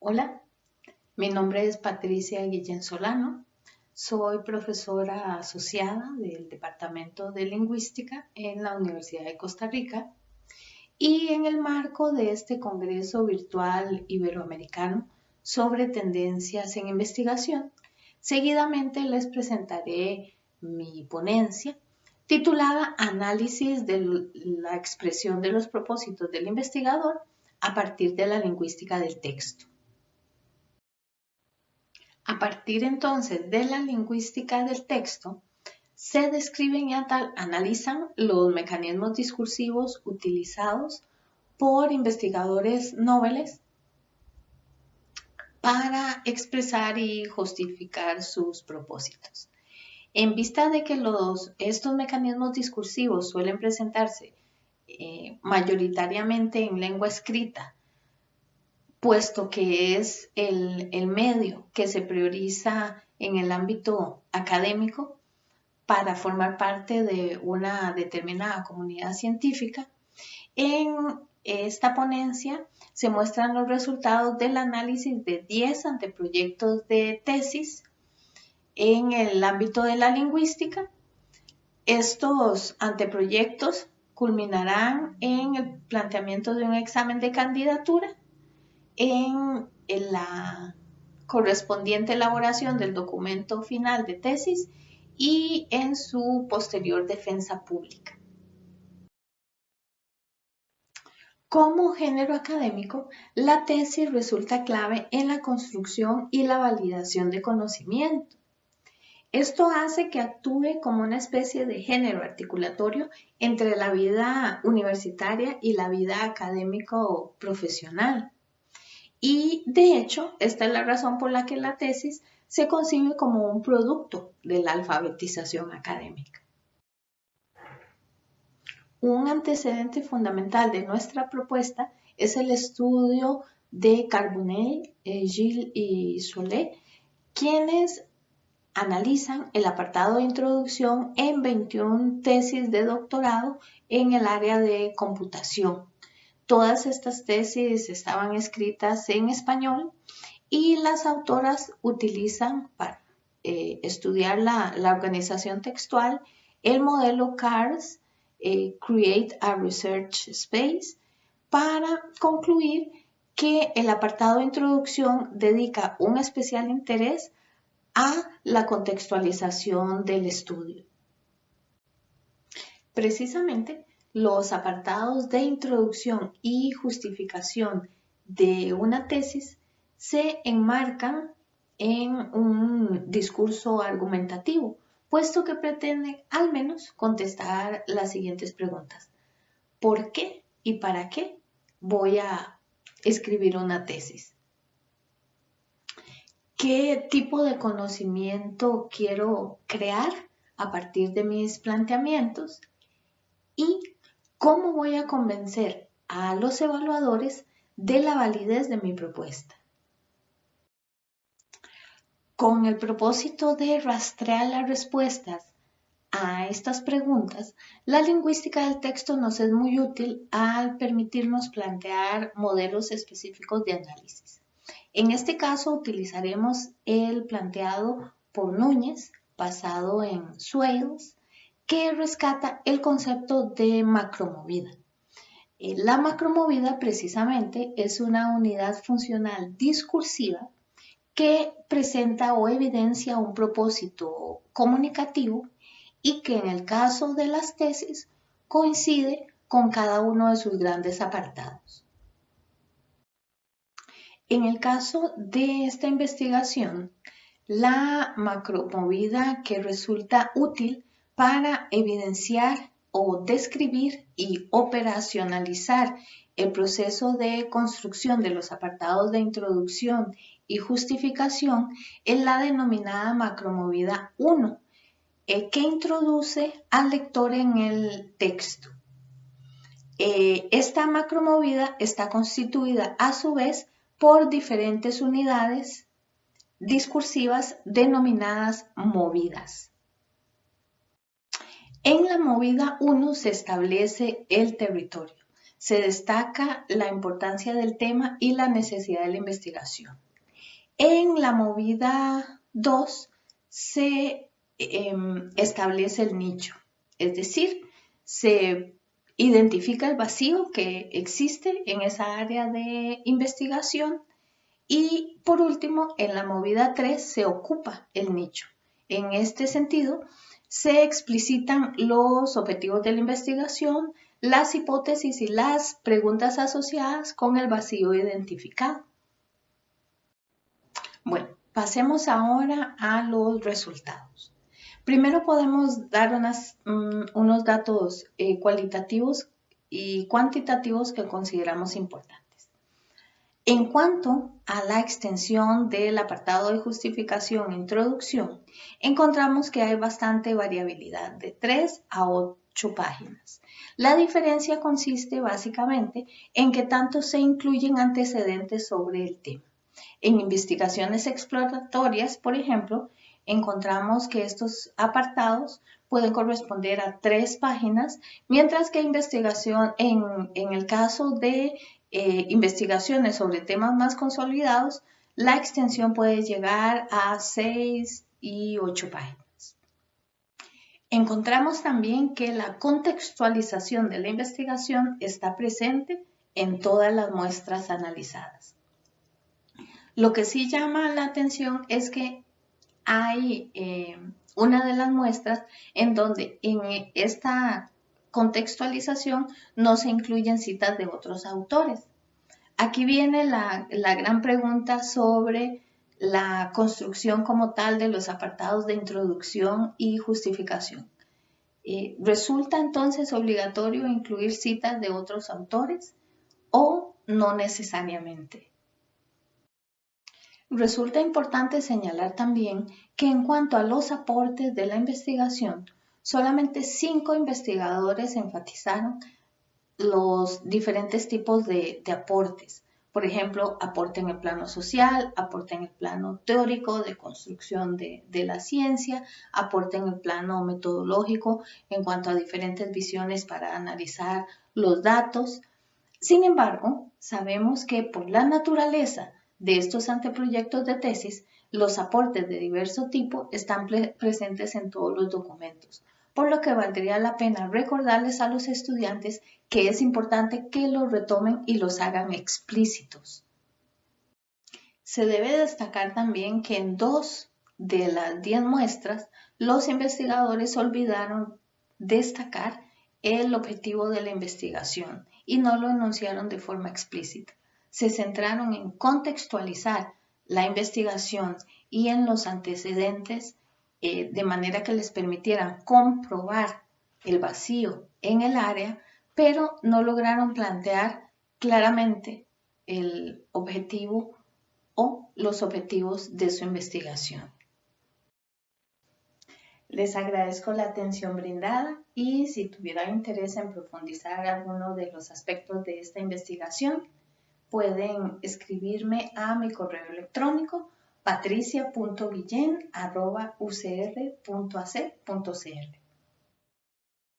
Hola, mi nombre es Patricia Guillén Solano. Soy profesora asociada del Departamento de Lingüística en la Universidad de Costa Rica y en el marco de este Congreso Virtual Iberoamericano sobre tendencias en investigación, seguidamente les presentaré mi ponencia titulada Análisis de la expresión de los propósitos del investigador a partir de la lingüística del texto. A partir entonces de la lingüística del texto, se describen y analizan los mecanismos discursivos utilizados por investigadores noveles para expresar y justificar sus propósitos. En vista de que estos mecanismos discursivos suelen presentarse mayoritariamente en lengua escrita, puesto que es el medio que se prioriza en el ámbito académico para formar parte de una determinada comunidad científica. En esta ponencia se muestran los resultados del análisis de 10 anteproyectos de tesis en el ámbito de la lingüística. Estos anteproyectos culminarán en el planteamiento de un examen de candidatura en la correspondiente elaboración del documento final de tesis y en su posterior defensa pública. Como género académico, la tesis resulta clave en la construcción y la validación de conocimiento. Esto hace que actúe como una especie de género articulatorio entre la vida universitaria y la vida académico-profesional. Y de hecho, esta es la razón por la que la tesis se concibe como un producto de la alfabetización académica. Un antecedente fundamental de nuestra propuesta es el estudio de Carbonell, Gilles y Solé, quienes analizan el apartado de introducción en 21 tesis de doctorado en el área de computación. Todas estas tesis estaban escritas en español y las autoras utilizan para estudiar la organización textual el modelo CARS, Create a Research Space, para concluir que el apartado de introducción dedica un especial interés a la contextualización del estudio. Precisamente, los apartados de introducción y justificación de una tesis se enmarcan en un discurso argumentativo, puesto que pretenden al menos contestar las siguientes preguntas. ¿Por qué y para qué voy a escribir una tesis? ¿Qué tipo de conocimiento quiero crear a partir de mis planteamientos? ¿Y cómo voy a convencer a los evaluadores de la validez de mi propuesta? Con el propósito de rastrear las respuestas a estas preguntas, la lingüística del texto nos es muy útil al permitirnos plantear modelos específicos de análisis. En este caso utilizaremos el planteado por Núñez, basado en Swales, que rescata el concepto de macromovida. La macromovida precisamente es una unidad funcional discursiva que presenta o evidencia un propósito comunicativo y que en el caso de las tesis coincide con cada uno de sus grandes apartados. En el caso de esta investigación, la macromovida que resulta útil para evidenciar o describir y operacionalizar el proceso de construcción de los apartados de introducción y justificación es la denominada macromovida 1, que introduce al lector en el texto. Esta macromovida está constituida a su vez por diferentes unidades discursivas denominadas movidas. En la movida 1 se establece el territorio. se destaca la importancia del tema y la necesidad de la investigación. En la movida 2 se establece el nicho, es decir, se identifica el vacío que existe en esa área de investigación y por último, en la movida 3 se ocupa el nicho. En este sentido, se explicitan los objetivos de la investigación, las hipótesis y las preguntas asociadas con el vacío identificado. Bueno, pasemos ahora a los resultados. Primero podemos dar unos datos cualitativos y cuantitativos que consideramos importantes. En cuanto a la extensión del apartado de justificación e introducción, encontramos que hay bastante variabilidad, de 3 a 8 páginas. La diferencia consiste básicamente en que tanto se incluyen antecedentes sobre el tema. En investigaciones exploratorias, por ejemplo, encontramos que estos apartados pueden corresponder a 3 páginas, mientras que en el caso de investigaciones sobre temas más consolidados, la extensión puede llegar a 6 y 8 páginas. Encontramos también que la contextualización de la investigación está presente en todas las muestras analizadas. Lo que sí llama la atención es que hay una de las muestras en donde en esta contextualización no se incluyen citas de otros autores. Aquí viene la gran pregunta sobre la construcción como tal de los apartados de introducción y justificación. ¿Resulta entonces obligatorio incluir citas de otros autores o no necesariamente? Resulta importante señalar también que en cuanto a los aportes de la investigación, solamente 5 investigadores enfatizaron los diferentes tipos de aportes. Por ejemplo, aporte en el plano social, aporte en el plano teórico de construcción de la ciencia, aporte en el plano metodológico en cuanto a diferentes visiones para analizar los datos. Sin embargo, sabemos que por la naturaleza de estos anteproyectos de tesis, los aportes de diverso tipo están presentes en todos los documentos, por lo que valdría la pena recordarles a los estudiantes que es importante que los retomen y los hagan explícitos. Se debe destacar también que en 2 de las 10 muestras, los investigadores olvidaron destacar el objetivo de la investigación y no lo enunciaron de forma explícita. Se centraron en contextualizar la investigación y en los antecedentes de manera que les permitieran comprobar el vacío en el área, pero no lograron plantear claramente el objetivo o los objetivos de su investigación. Les agradezco la atención brindada y si tuvieran interés en profundizar alguno de los aspectos de esta investigación, pueden escribirme a mi correo electrónico patricia.guillen@ucr.ac.cr.